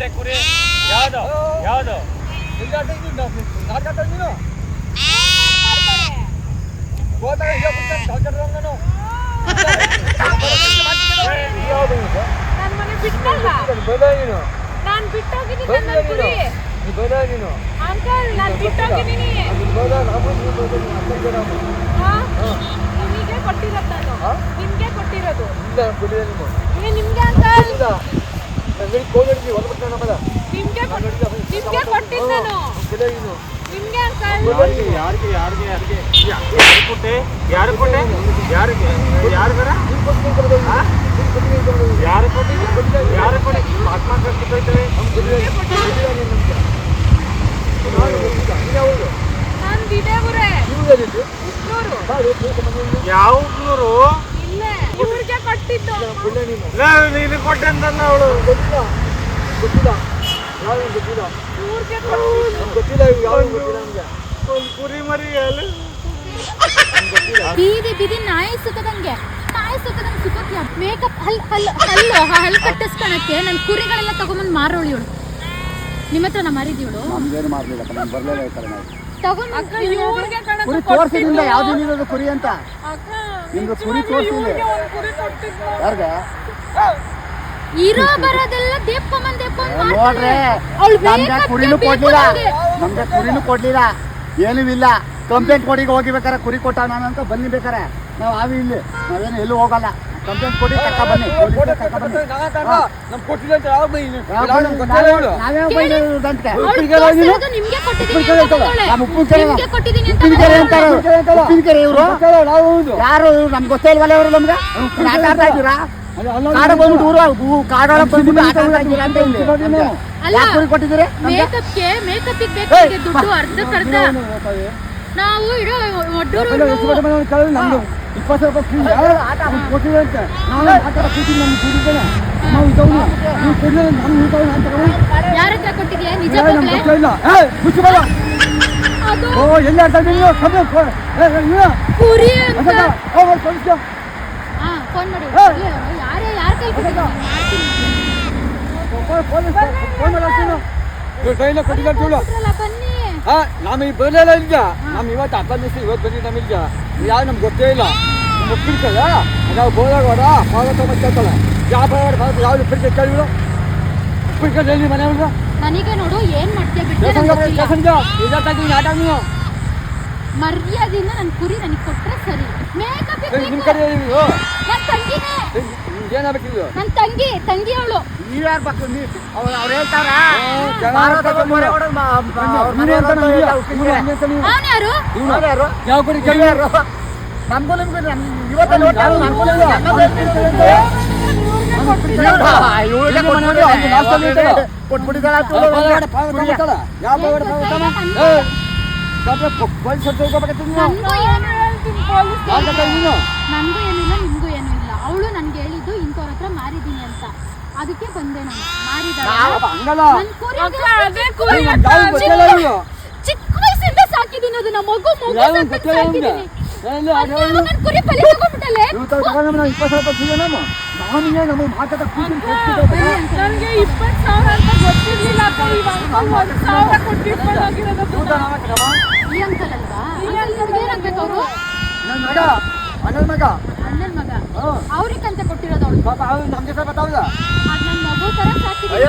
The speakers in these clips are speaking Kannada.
ಜೊತೆ ಕುರಿ ಯಾವ್ದು ಯಾವ್ದು ನಾನು ಬಿಟ್ಟೋಗಿದ್ದೀನಿ ಅಂಕಲ್, ನಾನು ಬಿಟ್ಟೋಗಿದ್ದೀನಿ. ನಿಮಗೆ ಕೊಟ್ಟಿರೋದು ನಾನು, ನಿಮ್ಗೆ ಕೊಟ್ಟಿರೋದು ನಿಮ್ಗೆ ಅಂಕಲ್, ನಿಮ್ಗೆ ಕೊಟ್ಟಿದ್ದು ನಾನು ನಿಮ್ಗೆ ಅಂಕಲ್. ಯಾರಿಗೆ ಕೊಟ್ಟೆ ಯಾರು ಕೊಟ್ಟೆ ಯಾರಿಗೆ ಯಾರು ಬರ ಯಾರು ಕೊಟ್ಟಿದ್ದೆ ಯಾರು ಕೊಡಿ ಆತ್ಮ ಕೊಟ್ಟೈತೆ ನಾನು ವಿದೇವರೇ ಯಾವ ಊರು ಇಲ್ಲ ಇವ್ರಿಗೆ ಕೊಟ್ಟಿದ್ದು ನೀನು ಕೊಟ್ಟೆ ಅಂತ ಅವಳು ಒಂದು ಕುರಿ ಮರಿ ಬೀದಿ ಬೀದಿ ನಾಯಿ ಸುತ್ತದಂಗೆ ಸುತ್ತಕ್ಕೆ ಮೇಕಪ್ ಹಲ್ ಕಟ್ಟಿಸ್ಕೊಳಕ್ಕೆ ನನ್ನ ಕುರಿಗಳೆಲ್ಲ ತಗೊಂಬಂದು ಮಾರೋಳು ಇವಳು. ನಿಮ್ಮ ಹತ್ರ ನಾ ಮಾರಿದೀವಳು ತೋರಿಸಿದಿಂದ ಯಾವ್ದು ಕುರಿ ಅಂತ ನಿಮ್ದು ಕುರಿ ತೋರಿಸಿಲ್ಲ ಇರೋ ಬರೋದೆಲ್ಲ ದೇಪ್ಕೊಂಡ್ ನೋಡ್ರೆ ನಮ್ಗೆ ಕುರಿನೂ ಕೊಡ್ಲಿಲ್ಲ ಏನೂ ಇಲ್ಲ. ಕಂಪ್ಲೇಂಟ್ ಕೊಡಿ ಹೋಗಿಬೇಕಾರೆ ಕುರಿ ಕೊಟ್ಟ ನಾನು ಅಂತ ಬನ್ನಿ ಬೇಕಾರೆ ನಾವು ಆವಿ ಇಲ್ಲಿ ನಾವೇನು ಎಲ್ಲೂ ಹೋಗಲ್ಲ. ಕಂಪ್ಲೇಂಟ್ ಕೊಡಿ ಕರ್ಕ ಬನ್ನಿ ಉಪ್ಪಿನಕೆರೆ ಇವರು ಯಾರು ನಮ್ಗೆ ಗೊತ್ತೇ ಇಲ್ವಲ್ಲ ಇವರು ನಮ್ಗೆ ಆಟ ಆಡ್ತಾ ಇದ್ದೀರಾ ಕಾಡಕ್ಕೆ ಬಂದ್ಬಿಟ್ಟು ಊರು ಕಾಡೊಳಗೆ ಬಂದ್ಬಿಟ್ಟು ಆಟ ಆಡ್ತಾ ಇದ್ದೀರಾ ಅಂತ ಇಲ್ಲಿ ಯಾಕೆ ಕುರಿ ಕೊಟ್ಟಿದ್ದೀರಿ ಮೇಕಪ್ ದುಡ್ಡು ಅರ್ಧಕ್ಕರ್ಧ ನಾವು ಇಡೋ ಒಡ್ಡೂರು 20 ರೂಪಾಯಿ ಕೊಟ್ಟಿದೆ ಅಂತ ನಾವು ಯಾರ ಹತ್ರ ಕೊಟ್ಟಿದ್ಯಾ ನಿಜ ಎಲ್ಲಿ ಆಡ್ತಾ ಇದ್ದೀನಿ ಕುರಿ ಅಂತ ಫೋನ್ ಮಾಡಿ ಯಾರ ಕೈ ಬನ್ನಿ ನಮಗೆ ಬರಲಿಲ್ಲ ಈಗ ನಮ್ ಇವತ್ತು 11 ದಿವಸ ಇವತ್ತು ಬಂದಿದ್ದು ನಮಗೆ ಯಾರು ನಮ್ಗೆ ಗೊತ್ತೇ ಇಲ್ಲ ಒಪ್ಪಿಡ್ತಲ್ಲ ನಾವು ಬೋದಾಗ ಪಾವತ ಮಾಡ್ತಲ್ಲ ಯಾವ ಯಾವ್ದು ಉಪ್ಪಿಡ್ಕೆ ಕೇಳಿದ್ರು ಉಪ್ಪಿಡ್ಕೆ ಮನೆಯವ್ರು ನನಗೆ ನೋಡು ಏನ್ ಮಾಡ್ತೀಯ ಆಟ ನೀವು ಮರ್ಯಾದೆಯಿಂದ ನನ್ನ ಕುರಿ ನನಗೆ ಕೊಟ್ರೆ ಸರಿ. ಮೇಕಪ್ ನಿಮ್ ಕಡೆ ನನ್ನ ತಂಗಿನೇ ಏನಾಗಬೇಕಿಲ್ಲ ನನ್ನ ತಂಗಿ ಅವಳು ನೀವ್ ಯಾರು ಬೇಕು ಅವ್ರು ಹೇಳ್ತಾರ ಯಾರು ಯಾವ ಕಡೆ ಕೇಳಿಯಾರು ನಮ್ಗೂ ನಿಮ್ಗೆ ನನಗೂ ಏನಿಲ್ಲ ನಿಮ್ಗೂ ಏನೂ ಇಲ್ಲ. ಅವಳು ನನ್ಗೆ ಹೇಳಿದ್ದು ಇಂಥವ್ರ ಹತ್ರ ಮಾರಿದೀನಿ ಅಂತ, ಅದಕ್ಕೆ ಬಂದೆ ನಾನು. ಚಿಕ್ಕ ವಯಸ್ಸಿಂದ ಸಾಕಿದೀನಿ, ಅದು ನಮ್ಮ ಮಗು ಸಾಕಿದೀನಿ. ಕುರಿ ಪಲಿ ತಗೊಂಡ್ಬಿಟ್ಟಲೆ ನನಗೆ 20,000 ಅಂತ ಗೊತ್ತಿರ್ಲಿಲ್ಲ. ಈ ಅಂಕಲ್ ಅಲ್ವಾ? ಏನಾಗ್ಬೇಕು ಅವರು? ಅಣ್ಣನ ಮಗ ಅವ್ರಿಗಂತ ಕೊಟ್ಟಿರೋದು ಅವಳು. ನಮ್ಗೆ ಸ್ವಲ್ಪ ಗೊತ್ತಾಗಲ್ಲ. ಅದ್ ನನ್ ಮಗು ತರ ಸಾಕಿದೀನಿ.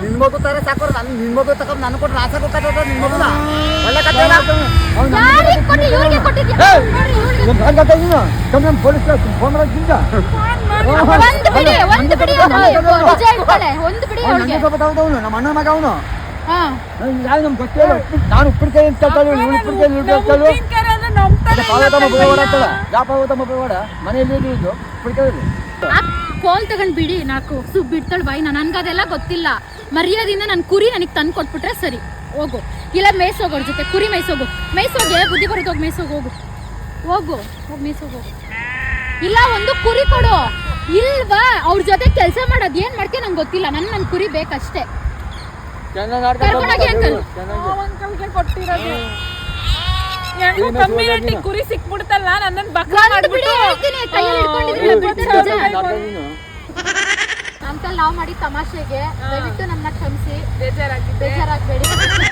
ನಿನ್ ಮಗು ತರ ಸಾಕೋರು ನಿನ್ ಮಗು ತಗೊಂಡು ನನ್ ಕೊಟ್ಟು ರಾಸ ಕೊಟ್ಟ ನಿನ್ ಮಗುನ ಒಳ್ಳೆ ಕತೆ ನಮ್ಮ ಅಣ್ಣ ಮಗ ಅವನು ನಮ್ಗೆ ಗೊತ್ತಿಲ್ಲ. ನಾನು ಉಪ್ಪಿನಕಾಯಿ ಅಂತ ಮನೆಯಲ್ಲಿ ಕೋಲ್ ತಗೊಂಡ್ ಬಿಡಿ, ನಾಲ್ಕು ಬಿಡ್ತಾಳ ಬಾಯಿ. ನನ್ಗದೆಲ್ಲ ಗೊತ್ತಿಲ್ಲ. ಮರ್ಯಾದಿಂದ ನನ್ ಕುರಿ ನನಗೆ ತಂದು ಕೊಟ್ಬಿಟ್ರೆ ಸರಿ. ಹೋಗು, ಇಲ್ಲ ಮೇಯ್ಸೋಗೋರ್ ಜೊತೆ ಕುರಿ ಮೇಯ್ಸೋಗು. ಬುದ್ಧಿ ಬರುತ್ತೆ, ಹೋಗಿ ಮೇಯ್ಸೋಗು. ಹೋಗು ಮೇಯ್ಸೋಗು. ಇಲ್ಲ ಒಂದು ಕುರಿ ಕೊಡು. ಇಲ್ವಾ ಅವ್ರ ಜೊತೆ ಕೆಲಸ ಮಾಡೋದು ಏನ್ ಮಾಡ್ಕೆ ನಂಗೆ ಗೊತ್ತಿಲ್ಲ. ನನ್ ಕುರಿ ಬೇಕಷ್ಟೇ. ಕಮ್ಯುನಿಟಿ ಕುರಿ ಸಿಕ್ಬಿಡ್ತಲ್ಲ, ನನ್ನನ್ನು ಬಕ್ರ ಮಾಡ್ಬಿಟ್ಟು ಅಂಕಲ್ ನಾವು ಮಾಡಿ ತಮಾಷೆಗೆ ದಯವಿಟ್ಟು ನಮ್ಮನ್ನ ಕ್ಷಮಿಸಿ ಬೇಜಾರಾಗಿದೆ ಬೇಜಾರಾಗಬೇಡಿ